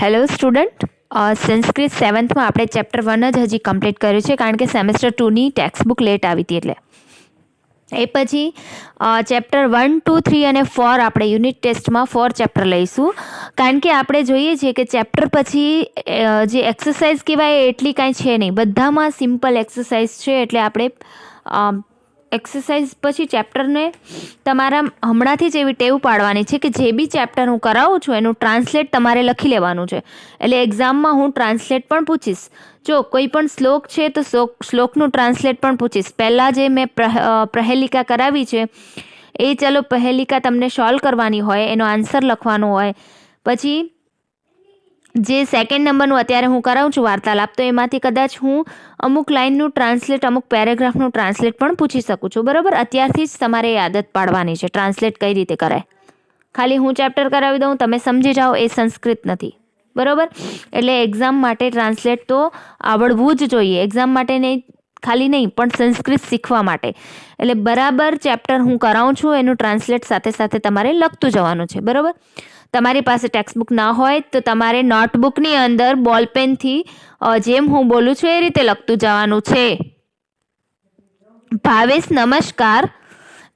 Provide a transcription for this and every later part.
Hello student, Sanskrit 7થમાં આપણે chapter 1 જ હજી કમ્પ્લીટ કર્યું છે કારણ કે સેમેસ્ટર 2ની ટેક્સ્ટ બુક લેટ આવી હતી. એટલે એ પછી ચેપ્ટર 1, 2, 3 અને 4 આપણે યુનિટ ટેસ્ટમાં 4 ચેપ્ટર લઈશું કારણ કે આપણે જોઈએ છીએ કે ચેપ્ટર પછી જે એક્સરસાઇઝ કહેવાય એટલી કાંઈ છે નહીં, બધામાં સિમ્પલ એક્સરસાઇઝ છે. એટલે આપણે એક્સરસાઇઝ પછી ચેપ્ટરને તમારા હમણાંથી જ એવી ટેવ પાડવાની છે કે જે બી ચેપ્ટર હું કરાવું છું એનું ટ્રાન્સલેટ તમારે લખી લેવાનું છે. એટલે એક્ઝામમાં હું ટ્રાન્સલેટ પણ પૂછીશ. જો કોઈ પણ શ્લોક છે તો શ્લોકનું ટ્રાન્સલેટ પણ પૂછીશ. પહેલાં જે મેં પ્રહેલિકા કરાવી છે એ ચાલો પ્રહેલિકા તમને સોલ્વ કરવાની હોય, એનો આન્સર લખવાનો હોય. પછી જે સેકન્ડ નંબરનું અત્યારે હું કરાવું છું વાર્તાલાપ, તો એમાંથી કદાચ હું અમુક લાઇનનું ટ્રાન્સલેટ, અમુક પેરેગ્રાફનું ટ્રાન્સલેટ પણ પૂછી શકું છું. બરાબર, અત્યારથી જ તમારે એ આદત પાડવાની છે ટ્રાન્સલેટ કઈ રીતે કરાય. ખાલી હું ચેપ્ટર કરાવી દઉં, તમે સમજી જાઓ, એ સંસ્કૃત નથી. બરાબર, એટલે એક્ઝામ માટે ટ્રાન્સલેટ તો આવડવું જ જોઈએ. એક્ઝામ માટે નહીં, ખાલી નહીં, પણ સંસ્કૃત શીખવા માટે. એટલે બરાબર ચેપ્ટર હું કરાવું છું એનું ટ્રાન્સલેટ સાથે સાથે તમારે લખતું જવાનું છે. બરાબર, તમારી પાસે ટેક્સ્ટ બુક ના હોય તો તમારે નોટબુકની અંદર બોલપેનથી જેમ હું બોલું છું એ રીતે લખતું જવાનું છે. ભાવેશ, નમસ્કાર.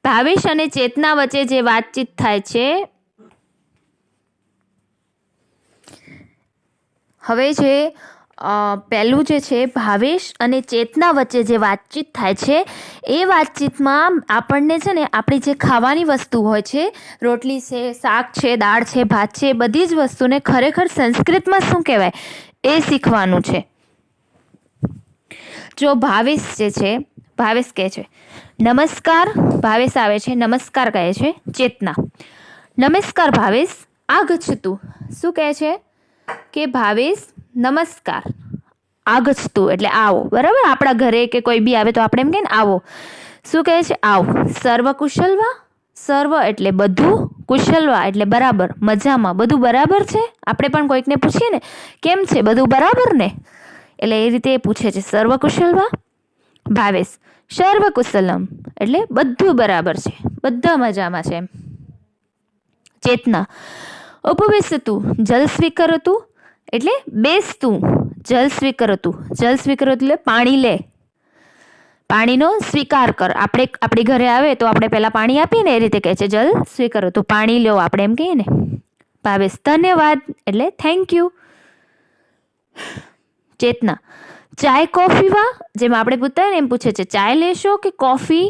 ભાવેશ અને ચેતના વચ્ચે જે વાતચીત થાય છે, હવે જે પહેલું જે છે ભાવેશ અને ચેતના વચ્ચે જે વાતચીત થાય છે એ વાતચીતમાં આપણને છે ને આપણી જે ખાવાની વસ્તુ હોય છે, રોટલી છે, શાક છે, દાળ છે, ભાત છે, બધી જ વસ્તુને ખરેખર સંસ્કૃતમાં શું કહેવાય એ શીખવાનું છે. જો ભાવેશ જે છે, ભાવેશ કહે છે નમસ્કાર. ભાવેશ આવે છે, નમસ્કાર કહે છે ચેતના. નમસ્કાર ભાવેશ, આગચ્છતુ. શું કહે છે કે ભાવેશ નમસ્કાર, આગચ્છતુ એટલે આવો. બરાબર, આપણા ઘરે કે કોઈ બી આવે તો આપણે એમ કહે ને આવો. શું કહે છે? આવો. સર્વ કુશલવા. સર્વ એટલે બધું, કુશલવા એટલે બરાબર, મજામાં, બધું બરાબર છે. આપણે પણ કોઈકને પૂછીએ ને કેમ છે, બધું બરાબર ને, એટલે એ રીતે એ પૂછે છે સર્વ કુશલવા. ભાવેશ સર્વ કુશલમ એટલે બધું બરાબર છે, બધા મજામાં છે એમ. ચેતના ઉપવિશતું જલ સ્વીકરતું એટલે બેસતું. જલ સ્વીકરતું, જલ સ્વીકરતું એટલે પાણી લે, પાણીનો સ્વીકાર કર. આપણે આપણી ઘરે આવે તો આપણે પહેલાં પાણી આપીએ ને, એ રીતે કહે છે જલ સ્વીકરતું, પાણી લો, આપણે એમ કહીએ ને. ભાવેશ ધન્યવાદ એટલે થેન્ક યુ. ચેતના ચાય કોફી વા. જેમ આપણે પૂછતા ને એમ પૂછે છે ચાય લેશો કે કોફી.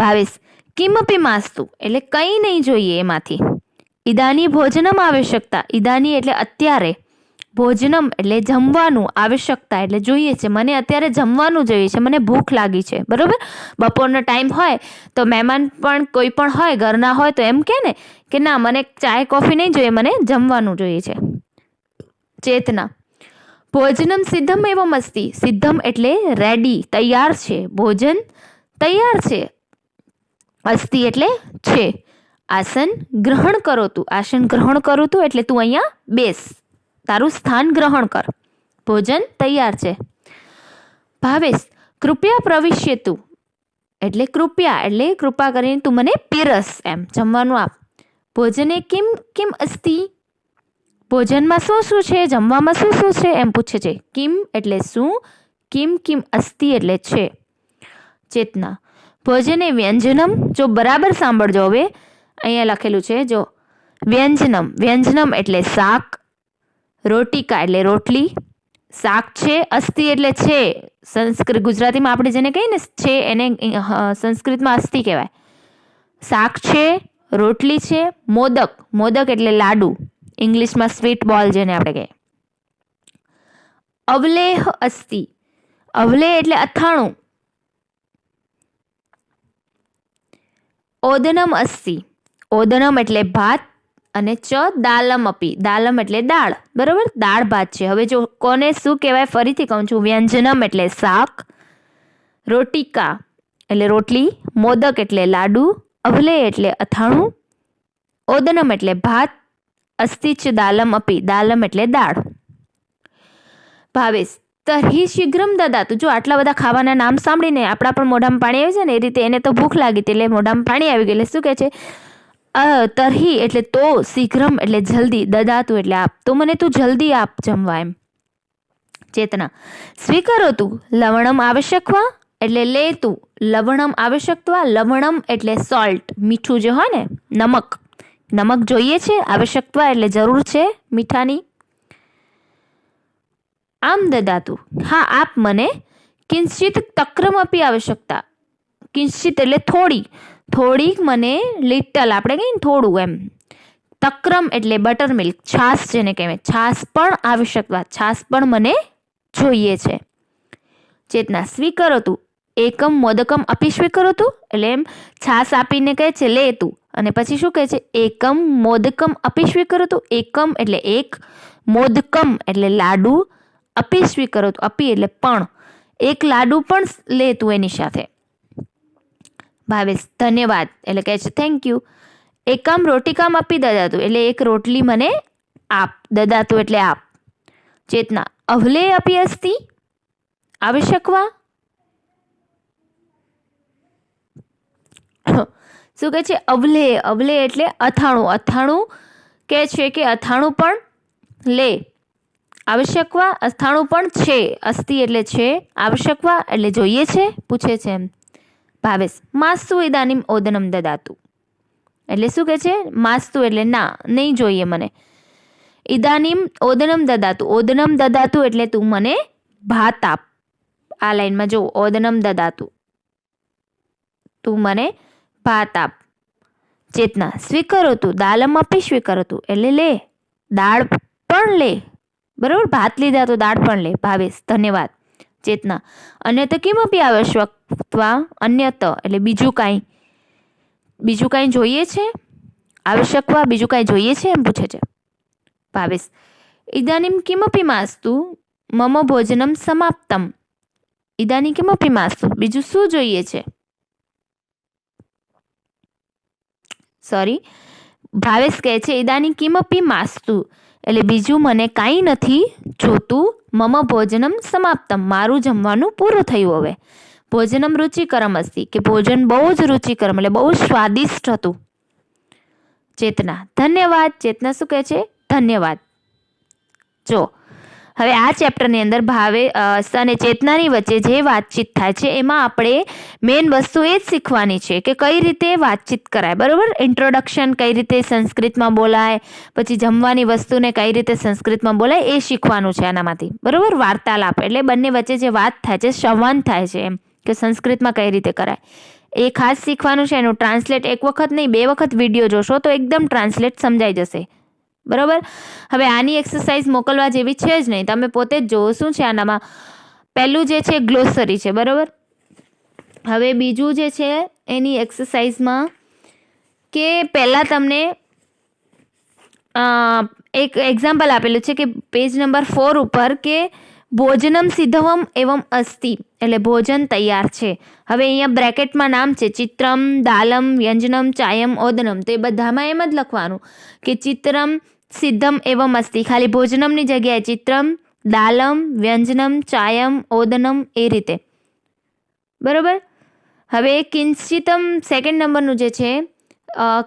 ભાવેશ કિમપી માસ્તુ એટલે કંઈ નહીં જોઈએ એમાંથી. ઇદાની ભોજનમ આવશ્યકતા. ઇદાની એટલે અત્યારે, ભોજનમ એટલે જમવાનું, આવશ્યકતા એટલે જોઈએ છે, મને અત્યારે જમવાનું જોઈએ છે, મને ભૂખ લાગી છે. બરાબર, બપોરનો ટાઈમ હોય તો મહેમાન પણ કોઈ પણ હોય, ઘરના હોય તો એમ કહે ને કે ના મને ચાય કોફી નહીં જોઈએ, મને જમવાનું જોઈએ છે. ચેતના ભોજનમ સિદ્ધમ એવમ અસ્તિ. સિદ્ધમ એટલે રેડી, તૈયાર છે, ભોજન તૈયાર છે. અસ્તિ એટલે છે. આસન ગ્રહણ કરો તું. આસન ગ્રહણ કરું તું એટલે તું અહીંયા બેસ, તારું સ્થાન ગ્રહણ કર. ભોજન તૈયાર છે. ભાવેશ કૃપયા પ્રવિશ્ય તું એટલે કૃપયા એટલે કૃપા કરીને તું મને પીરસ, એમ જમવાનું આપ. ભોજને કિમ કિમ અસ્તિ. ભોજનમાં શું શું છે, જમવામાં શું શું છે એમ પૂછે છે. કિમ એટલે શું, કિમ કિમ અસ્તિ એટલે છે. ચેતના ભોજને વ્યંજનમ. જો બરાબર સાંભળજો, હવે અહીંયા લખેલું છે જો વ્યંજનમ. વ્યંજનમ એટલે શાક, રોટિકા એટલે રોટલી, શાક છે, અસ્તિ એટલે છે. સંસ્કૃત ગુજરાતીમાં આપણે જેને કહીએ ને છે એને સંસ્કૃતમાં અસ્તિ કહેવાય. શાક છે, રોટલી છે, મોદક. મોદક એટલે લાડુ, ઇંગ્લિશમાં સ્વીટ બોલ જેને આપણે કહીએ. અવલેહ અસ્તિ. અવલેહ એટલે અથાણું. ઓદનમ અસ્તિ. ઓદનમ એટલે ભાત અને દાલમ અપી. દાલમ એટલે દાળ. બરાબર, દાળ ભાત છે. હવે જો કોને શું કહેવાય ફરીથી કહું છું. વ્યંજનમ એટલે શાક, રોટિકા એટલે રોટલી, મોદક એટલે લાડુ, અવલે એટલે અથાણું, ઓદનમ એટલે ભાત, અસ્તિચ દાલમ અપી. દાલમ એટલે દાળ. ભાવેશ તર્હિ શીઘ્રમ દદાતું. જો આટલા બધા ખાવાના નામ સાંભળીને આપણા પણ મોઢામાં પાણી આવે છે ને, એ રીતે એને તો ભૂખ લાગી હતી એટલે મોઢામાં પાણી આવી ગયું. એટલે શું કહે છે તર્હિ એટલે તો, શીઘ્રમ એટલે જલ્દી, દદાતુ એટલે આપ, તો મને તું જલ્દી આપ જમવા એમ. ચેતના સ્વીકરોતુ લવણમ આવશ્યકવા એટલે લે તું, લવણમ આવશ્યકવા, લવણમ એટલે સોલ્ટ, મીઠું જે હોય ને, નમક, નમક જોઈએ છે, આવશ્યકવા એટલે જરૂર છે મીઠાની. આમ દદાતુ હા આપ મને, કિંચિત તક્રમ અપી આવશ્યકતા, કિંચિત એટલે થોડી, થોડીક મને, લિટલ આપણે કહીએ ને થોડું એમ, તક્રમ એટલે બટર મિલ્ક, છાશ જેને કહેવાય, છાશ પણ આવશ્યકતા, છાશ પણ મને જોઈએ છે. ચેતના સ્વીકરોતુ એકમ મોદકમ અપી સ્વીકરોતુ એટલે એમ છાશ આપીને કહે છે લે તું, અને પછી શું કહે છે એકમ મોદકમ અપી સ્વીકરોતુ, એકમ એટલે એક, મોદકમ એટલે લાડુ, અપી સ્વીકરોતુ, અપી એટલે પણ, એક લાડુ પણ લે તું એની સાથે. ભાવેશ ધન્યવાદ એટલે કહે છે થેન્ક યુ. એકમ રોટિકામ અપી દદાતુ એટલે એક રોટલી મને આપ, દદાતુ એટલે આપ. ચેતના અવલે અપી અસ્તિ આવશ્યકવા, શું કહે છે અવલે, અવલે એટલે અથાણું, અથાણું કહે છે કે અથાણું પણ લે, આવશ્યકવા અથાણું પણ છે, અસ્તિ એટલે છે, આવશ્યકવા એટલે જોઈએ છે, પૂછે છે એમ. ભાવેશ માસ્તુ ઇદાનીમ ઓદનમ દદાતુ એટલે શું કહે છે માસ્તુ એટલે ના, નહીં જોઈએ મને. ઇદાનીમ ઓદનમ દદાતુ, ઓદનમ દદાતુ એટલે તું મને ભાત આપ. આ લાઈનમાં જો ઓદનમ દદાતુ, તું મને ભાત આપ. ચેતના સ્વીકરોતુ દાલમ આપી સ્વીકરોતુ એટલે લે, દાળ પણ લે, બરાબર, ભાત લીધા તો દાળ પણ લે. ભાવેશ ધન્યવાદ. ચેતના અન્યત કિમપી આવશ્યકવા, અન્યત એટલે બીજું કાંઈ, બીજું કાંઈ જોઈએ છે, આવશ્યકવા બીજું કાંઈ જોઈએ છે એમ પૂછે છે. ભાવેશ ઇદાનીમ કિમપી માસ્તુ મમ ભોજનમ સમાપ્તમ, ઇદાની કિમપી માસ્તુ બીજું શું જોઈએ છે, સોરી, ભાવેશ કહે છે ઇદાની કિમપી માસ્તુ એટલે બીજું મને કાંઈ નથી જોતું, મમ ભોજનમ સમાપ્તમ મારું જમવાનું પૂરું થયું હવે. ભોજનમ રુચિકરમ અસ્તિ કે ભોજન બહુ જ રુચિકરમ એટલે બહુ સ્વાદિષ્ટ હતું. ચેતના ધન્યવાદ, ચેતના શું કહે છે ધન્યવાદ. જો હવે આ ચેપ્ટરની અંદર ભાવેશ અને ચેતનાની વચ્ચે જે વાતચીત થાય છે એમાં આપણે મેઇન વસ્તુ એ જ શીખવાની છે કે કઈ રીતે વાતચીત કરાય, બરાબર. ઇન્ટ્રોડક્શન કઈ રીતે સંસ્કૃતમાં બોલાય, પછી જમવાની વસ્તુને કઈ રીતે સંસ્કૃતમાં બોલાય એ શીખવાનું છે આનામાંથી, બરાબર. વાર્તાલાપ એટલે બંને વચ્ચે જે વાત થાય છે, સંવાદ થાય છે એમ, કે સંસ્કૃતમાં કઈ રીતે કરાય એ ખાસ શીખવાનું છે. એનું ટ્રાન્સલેટ એક વખત નહીં 2 વખત વિડીયો જોશો તો એકદમ ટ્રાન્સલેટ સમજાઈ જશે, બરાબર. હવે આની એક્સરસાઇઝ મોકલવા જેવી છે જ નહીં, તમે પોતે જ જુઓ શું છે આનામાં. પહેલું જે છે ગ્લોસરી છે, બરાબર. હવે બીજું જે છે એની એક્સરસાઇઝમાં કે પહેલાં તમને એક એક્ઝામ્પલ આપેલું છે કે પેજ નંબર 4 ઉપર કે ભોજનમ સિદ્ધવમ એવમ અસ્તિ એટલે ભોજન તૈયાર છે. હવે અહીંયા બ્રેકેટમાં નામ છે ચિત્રમ, દાલમ, વ્યંજનમ, ચાયમ, ઓદનમ, તો એ બધામાં એમ જ લખવાનું કે ચિત્રમ સિદ્ધમ એવમ અસ્તિ, ખાલી ભોજનમની જગ્યાએ ચિત્રમ, દાલમ, વ્યંજનમ, ચાયમ, ઓદનમ એ રીતે, બરાબર. હવે કિંચિતમ સેકન્ડ નંબરનું જે છે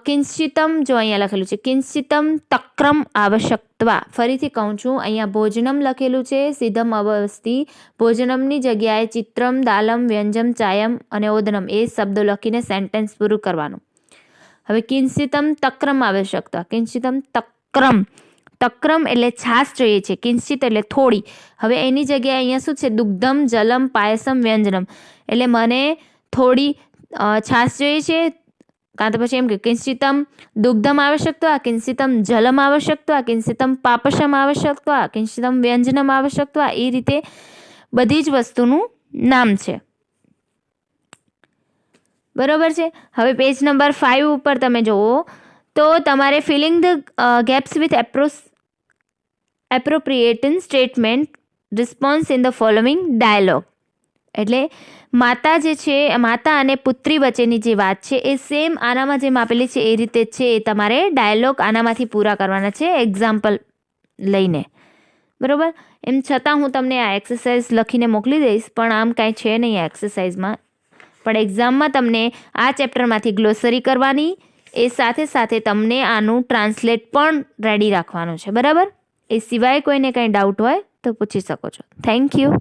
કિંચિતમ, જો અહીંયા લખેલું છે કિંચિતમ તક્રમ આવશ્યકત્વા, ફરીથી કહું છું અહીંયા ભોજનમ લખેલું છે, સિદ્ધમ અવસ્તિ, ભોજનમની જગ્યાએ ચિત્રમ, દાલમ, વ્યંજમ, ચાયમ અને ઓદનમ એ શબ્દો લખીને સેન્ટેન્સ પૂરું કરવાનું. હવે કિંચિતમ તક્રમ આવશ્યકતા, કિંચિતમ તક્રમ, તક્રમ એટલે છાશ જોઈએ છે, કિંચિત એટલે થોડી. હવે એની જગ્યાએ અહીંયા શું છે દુગ્ધમ, જલમ, પાયસમ, વ્યંજનમ એટલે મને થોડી છાશ જોઈએ છે, કાં તો પછી એમ કે કિંચિતમ દુગ્ધમ આવશ્યકતા, કિંચિતમ જલમ આવશ્યકતા, કિંચિતમ પાપસમ આવશ્યકતા, કિંચિતમ વ્યંજનમ આવશ્યકતા, એ રીતે બધી જ વસ્તુનું નામ છે, બરાબર છે. હવે પેજ નંબર 5 ઉપર તમે જુઓ તો તમારે filling the gaps with appropriate statement response in the following dialogue એટલે માતા જે છે, માતા અને પુત્રી વચ્ચેની જે વાત છે એ સેમ આનામાં જેમ આપેલી છે એ રીતે જ છે, એ તમારે ડાયલોગ આનામાંથી પૂરા કરવાના છે એક્ઝામ્પલ લઈને, બરાબર. એમ છતાં હું તમને આ એક્સરસાઇઝ લખીને મોકલી દઈશ, પણ આમ કાંઈ છે નહીં આ એક્સરસાઇઝમાં, પણ એક્ઝામમાં તમને આ ચેપ્ટરમાંથી ગ્લોસરી કરવાની, એ સાથે સાથે તમને આનું ટ્રાન્સલેટ પણ રેડી રાખવાનું છે, બરાબર? એ સિવાય કોઈને કંઈ ડાઉટ હોય તો પૂછી શકો છો. Thank you.